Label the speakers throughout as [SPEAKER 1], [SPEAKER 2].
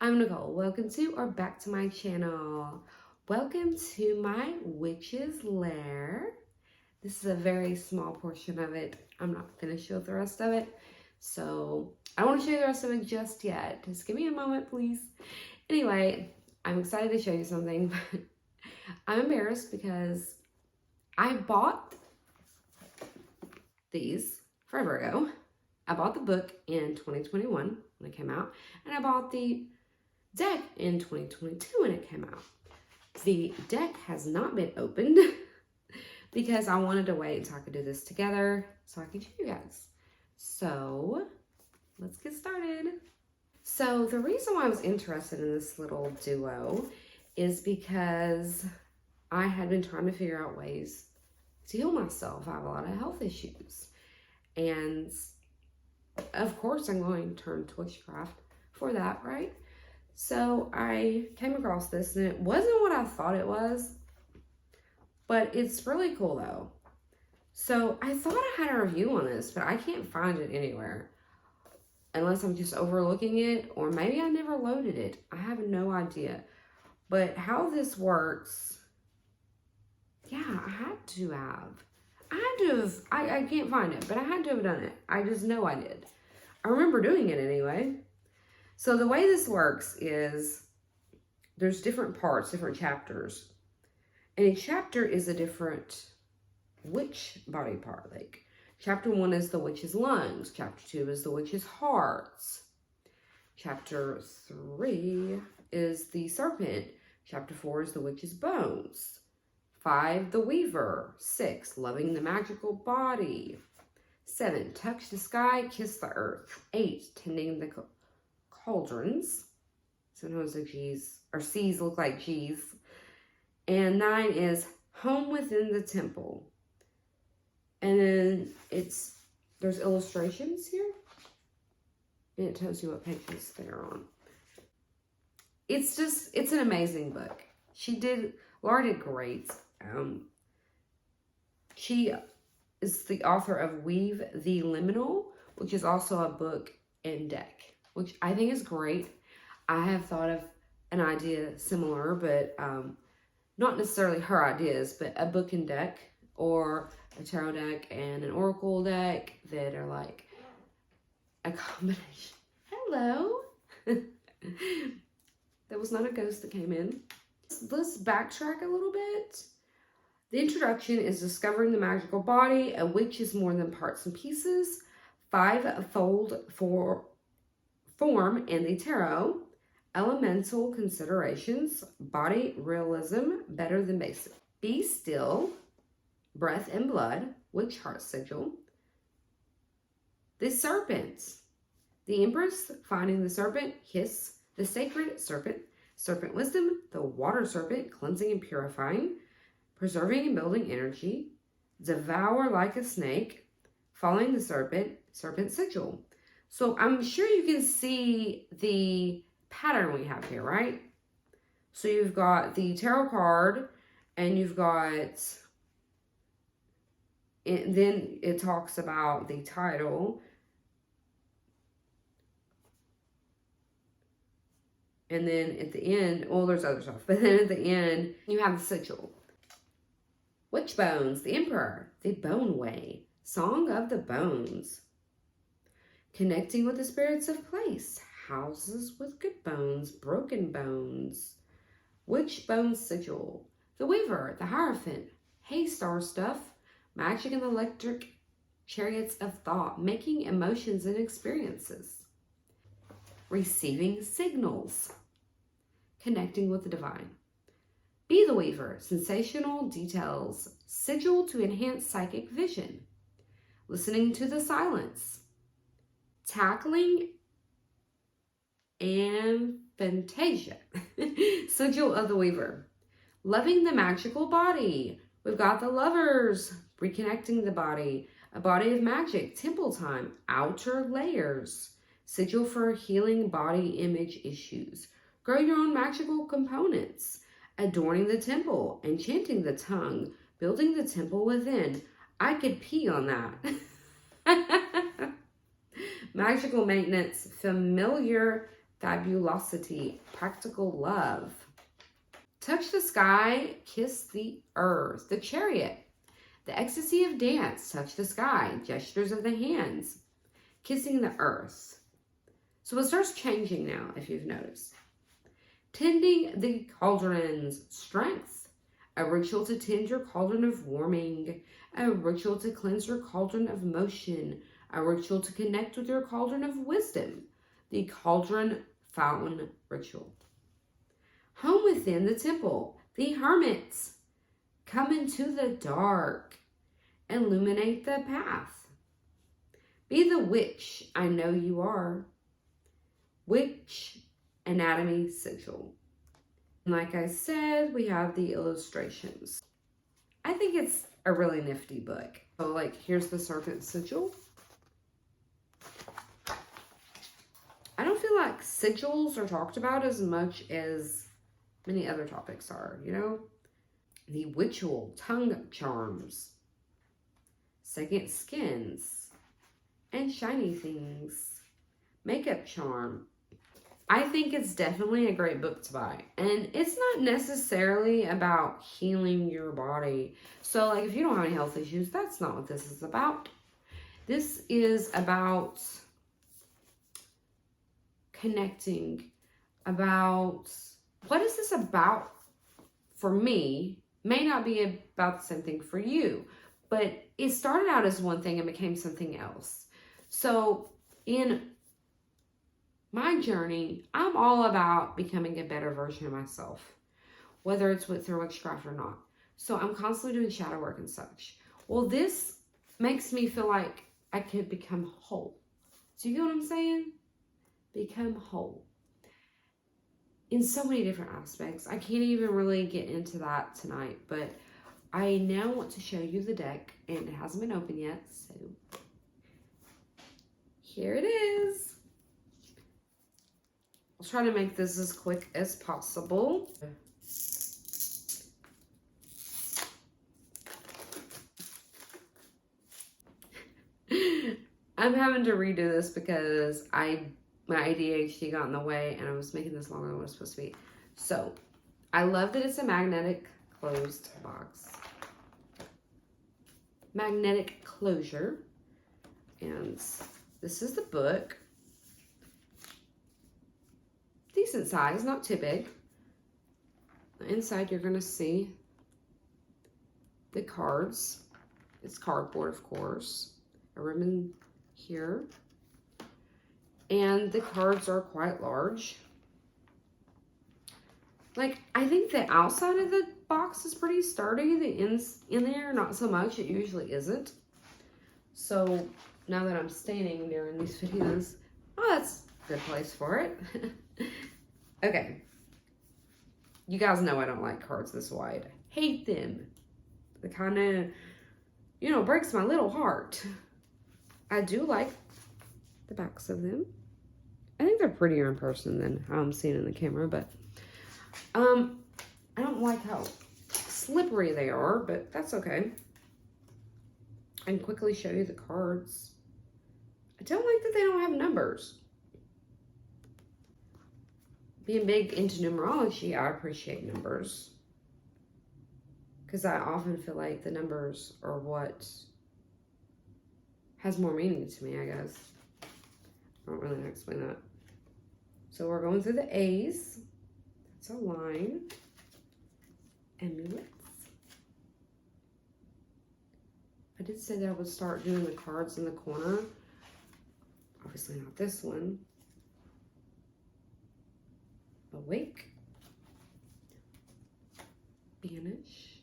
[SPEAKER 1] I'm Nicole. Welcome to or back to my channel. Welcome to my witch's lair. This is a very small portion of it. I'm not finished with the rest of it. So I don't want to show you the rest of it just yet. Just give me a moment, please. Anyway, I'm excited to show you something. I'm embarrassed because I bought these forever ago. I bought the book in 2021 when it came out, and I bought the deck in 2022 when it came out. The deck has not been opened because I wanted to wait until I could do this together so I could show you guys. So let's get started. So the reason why I was interested in this little duo is because I had been trying to figure out ways to heal myself. I have a lot of health issues, and of course I'm going to turn to witchcraft for that, right? So I came across this, and it wasn't what I thought it was, but it's really cool though. So I thought I had a review on this, but I can't find it anywhere unless I'm just overlooking it, or maybe I never loaded it. I have no idea. But how this works, yeah, I can't find it, but I had to have done it. I just know I did. I remember doing it anyway. So the way this works is there's different parts, different chapters. And each chapter is a different witch body part. Like chapter 1 is the witch's lungs. Chapter 2 is the witch's hearts. Chapter 3 is the serpent. Chapter 4 is the witch's bones. 5, the weaver. 6, loving the magical body. 7, touch the sky, kiss the earth. 8, tending the cauldrons. Sometimes the G's or C's look like G's. And 9 is home within the temple. And then there's illustrations here. And it tells you what pages they're on. It's an amazing book. Laura did great. She is the author of Weave the Liminal, which is also a book and deck, which I think is great. I have thought of an idea similar, but not necessarily her ideas, but a book and deck, or a tarot deck and an oracle deck that are like a combination. Hello. That was not a ghost that came in. Let's backtrack a little bit. The introduction is discovering the magical body. A witch is more than parts and pieces. 5-fold form in the tarot. Elemental considerations. Body realism, better than basic. Be still. Breath and blood. Witch heart sigil. The serpent. The empress finding the serpent. Hiss. The sacred serpent. Serpent wisdom. The water serpent, cleansing and purifying. Preserving and building energy. Devour like a snake. Following the serpent. Serpent sigil. So I'm sure you can see the pattern we have here, right? So you've got the tarot card, and you've got, and then it talks about the title. And then at the end, well, there's other stuff, but then at the end, you have the sigil. Witch bones, the emperor, the bone way, song of the bones. Connecting with the spirits of place, houses with good bones, broken bones. Witch bone sigil, the weaver, the hierophant, hay star stuff, magic and electric chariots of thought, making emotions and experiences. Receiving signals, connecting with the divine. Be the weaver, sensational details, sigil to enhance psychic vision. Listening to the silence. Tackling and fantasia. Sigil of the weaver. Loving the magical body. We've got the lovers, reconnecting the body. A body of magic, temple time, outer layers. Sigil for healing body image issues. Grow your own magical components. Adorning the temple, enchanting the tongue, building the temple within. I could pee on that. Magical maintenance, familiar fabulosity, practical love. Touch the sky, kiss the earth. The Chariot, the ecstasy of dance, touch the sky, gestures of the hands, kissing the earth. So it starts changing now, if you've noticed. Tending the cauldron's strength, a ritual to tend your cauldron of warming, a ritual to cleanse your cauldron of motion, a ritual to connect with your cauldron of wisdom, the cauldron fountain ritual. Home within the temple, the hermits, come into the dark, illuminate the path. Be the witch I know you are. Witch anatomy sigil. Like I said, we have the illustrations. I think it's a really nifty book. So like, here's the serpent sigil. I don't feel like sigils are talked about as much as many other topics are, you know? The ritual, tongue charms, second skins, and shiny things, makeup charm. I think it's definitely a great book to buy. And it's not necessarily about healing your body. So like if you don't have any health issues, that's not what this is about. This is about connecting, about what is this about for me may not be about the same thing for you, but it started out as one thing and became something else. So in my journey, I'm all about becoming a better version of myself, whether it's through witchcraft or not. So I'm constantly doing shadow work and such. Well, this makes me feel like I could become whole. Do you get what I'm saying? Become whole. In so many different aspects. I can't even really get into that tonight, but I now want to show you the deck, and it hasn't been opened yet, so here it is. I'll try to make this as quick as possible. I'm having to redo this because my ADHD got in the way and I was making this longer than what it was supposed to be. So, I love that it's a magnetic closed box. Magnetic closure. And this is the book. Decent size, not too big. Inside you're going to see the cards. It's cardboard, of course. A ribbon here. And the cards are quite large. Like, I think the outside of the box is pretty sturdy. The ends in there, not so much. It usually isn't. So, now that I'm standing during these videos, oh, that's a good place for it. Okay. You guys know I don't like cards this wide. Hate them. They kind of, you know, breaks my little heart. I do like the backs of them. I think they're prettier in person than how I'm seeing in the camera, but I don't like how slippery they are, but that's okay. I can quickly show you the cards. I don't like that they don't have numbers. Being big into numerology, I appreciate numbers. Because I often feel like the numbers are what has more meaning to me, I guess. I don't really know how to explain that. So we're going through the A's. That's a line. Amulets. I did say that I would start doing the cards in the corner. Obviously not this one. Awake. Banish.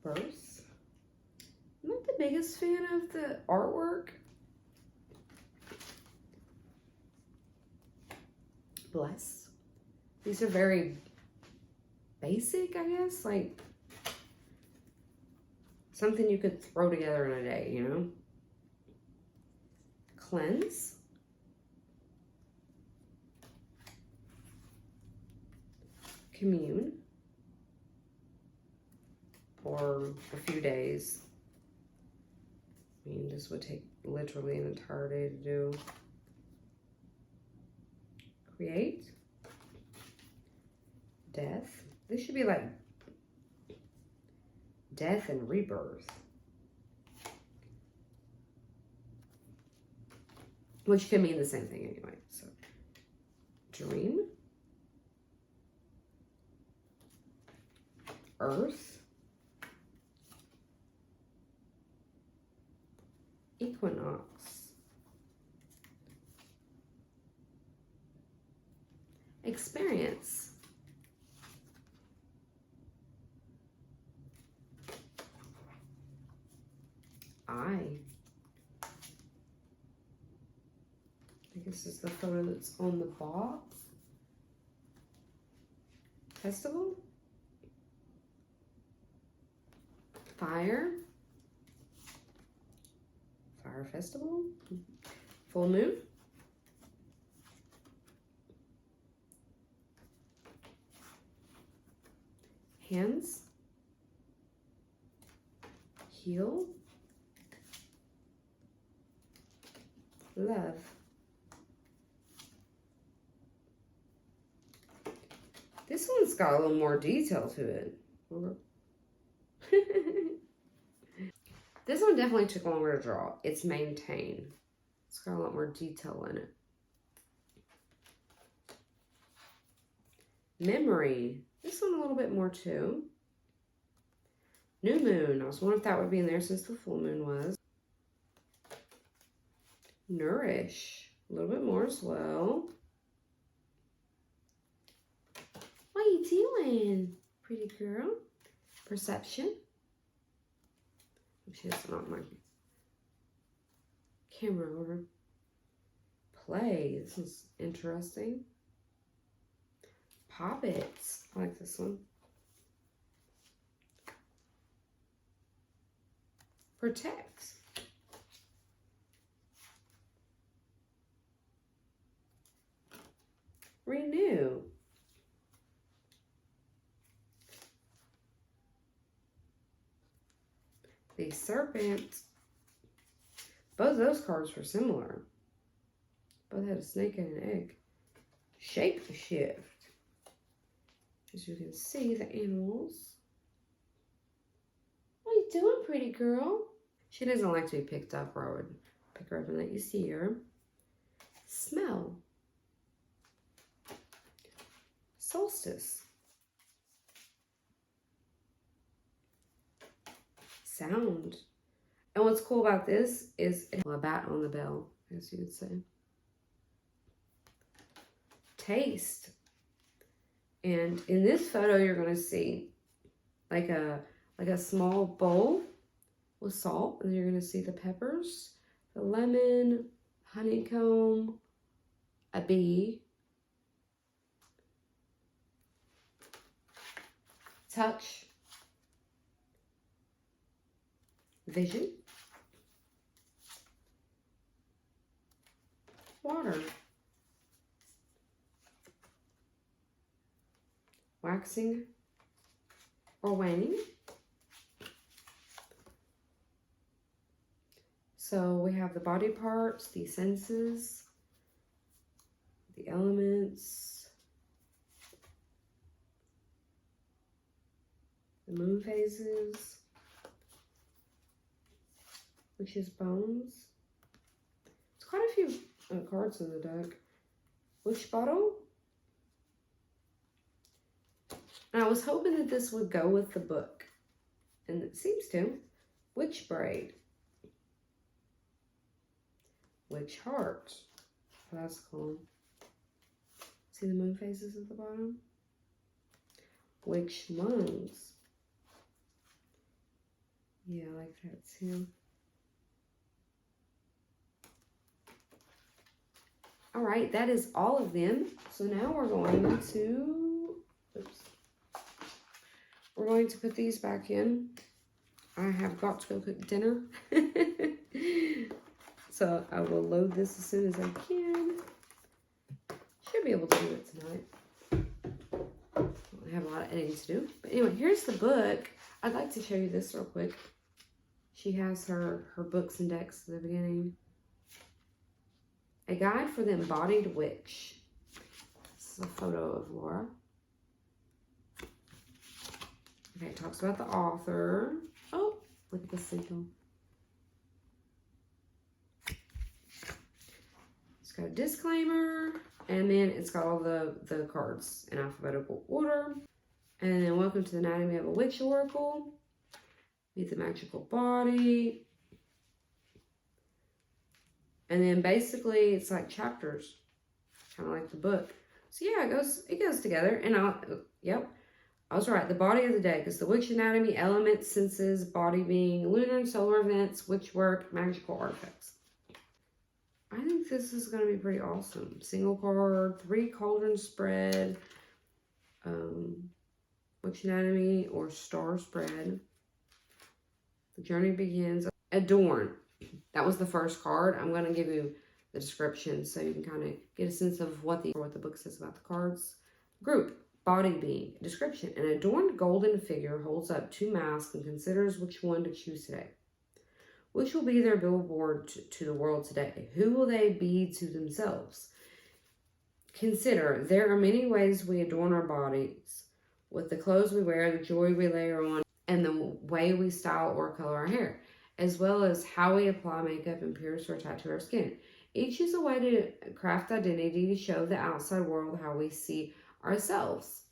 [SPEAKER 1] Birth. I'm not the biggest fan of the artwork. Bless. These are very basic, I guess. Like something you could throw together in a day, you know? Cleanse. Commune. For a few days. I mean, this would take literally an entire day to do. Create. Death. This should be like death and rebirth. Which can mean the same thing anyway. So, dream. Earth. Equinox. Experience. I think this is the photo that's on the box. Festival. Fire. Fire festival. Full moon. Hands. Heal. Love. This one's got a little more detail to it. This one definitely took longer to draw. It's maintain. It's got a lot more detail in it. Memory. This one a little bit more too. New moon. I was wondering if that would be in there since the full moon was. Nourish. A little bit more as well. What are you doing, pretty girl? Perception. She doesn't knock my camera over. Play. This is interesting. Poppets. I like this one. Protect. Renew. The serpent. Both of those cards were similar. Both had a snake and an egg. Shape shift. As you can see, the animals. What are you doing, pretty girl? She doesn't like to be picked up, or I would pick her up and let you see her. Smell. Solstice. Sound. And what's cool about this is a bat on the bell, as you would say. Taste. And in this photo, you're going to see like a small bowl with salt, and then you're going to see the peppers, the lemon, honeycomb, a bee, touch, vision, water, waxing or waning. So we have the body parts, the senses, the elements, the moon phases, which is bones. It's quite a few cards in the deck. Witch bottle. And I was hoping that this would go with the book, and it seems to. Witch braid. Witch heart. Oh, that's cool. See the moon phases at the bottom? Witch lungs. Yeah, I like that too. All right, that is all of them. So now we're going to, we're going to put these back in. I have got to go cook dinner. So I will load this as soon as I can. Should be able to do it tonight. I have a lot of editing to do. But anyway, here's the book. I'd like to show you this real quick. She has her books and decks at the beginning. A guide for the embodied witch. This is a photo of Laura. Okay, it talks about the author. Oh, look at the signal. It's got a disclaimer, and then it's got all the cards in alphabetical order. And then welcome to the Anatomy of a Witch Oracle. Meet the magical body. And then basically it's like chapters, kind of like the book. So yeah, it goes together. And I was right. The body of the deck is the witch anatomy, elements, senses, body being, lunar and solar events, witch work, magical artifacts. I think this is going to be pretty awesome. Single card, 3 cauldron spread, witch anatomy or star spread. The journey begins. Adorn. That was the first card. I'm going to give you the description so you can kind of get a sense of what the book says about the cards. Group. Body being. Description. An adorned golden figure holds up 2 masks and considers which one to choose today. Which will be their billboard to the world today? Who will they be to themselves? Consider, there are many ways we adorn our bodies. With the clothes we wear, the jewelry we layer on, and the way we style or color our hair, as well as how we apply makeup and pierce or tattoo our skin. Each is a way to craft identity to show the outside world how we see ourselves.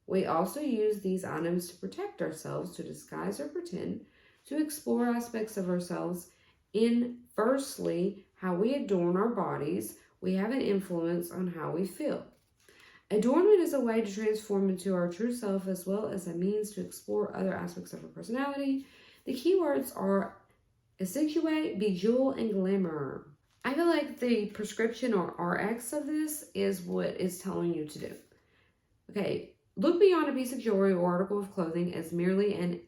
[SPEAKER 1] We also use these items to protect ourselves, to disguise or pretend, to explore aspects of ourselves. In firstly, how we adorn our bodies, we have an influence on how we feel. Adornment is a way to transform into our true self, as well as a means to explore other aspects of our personality. The keywords are accentuate, bejewel, and glamour. I feel like the prescription or RX of this is what it's telling you to do. Okay, look beyond a piece of jewelry or article of clothing as merely an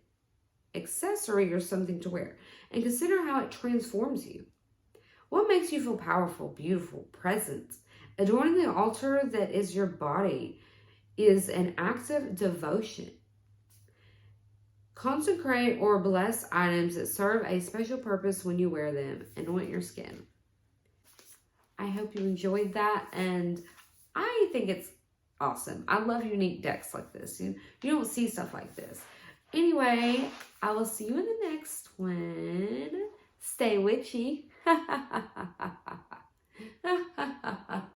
[SPEAKER 1] accessory or something to wear, and consider how it transforms you. What makes you feel powerful, beautiful, present? Adorning the altar that is your body is an act of devotion. Consecrate or bless items that serve a special purpose when you wear them. Anoint your skin. I hope you enjoyed that, and I think it's awesome. I love unique decks like this. You don't see stuff like this. Anyway, I will see you in the next one. Stay witchy.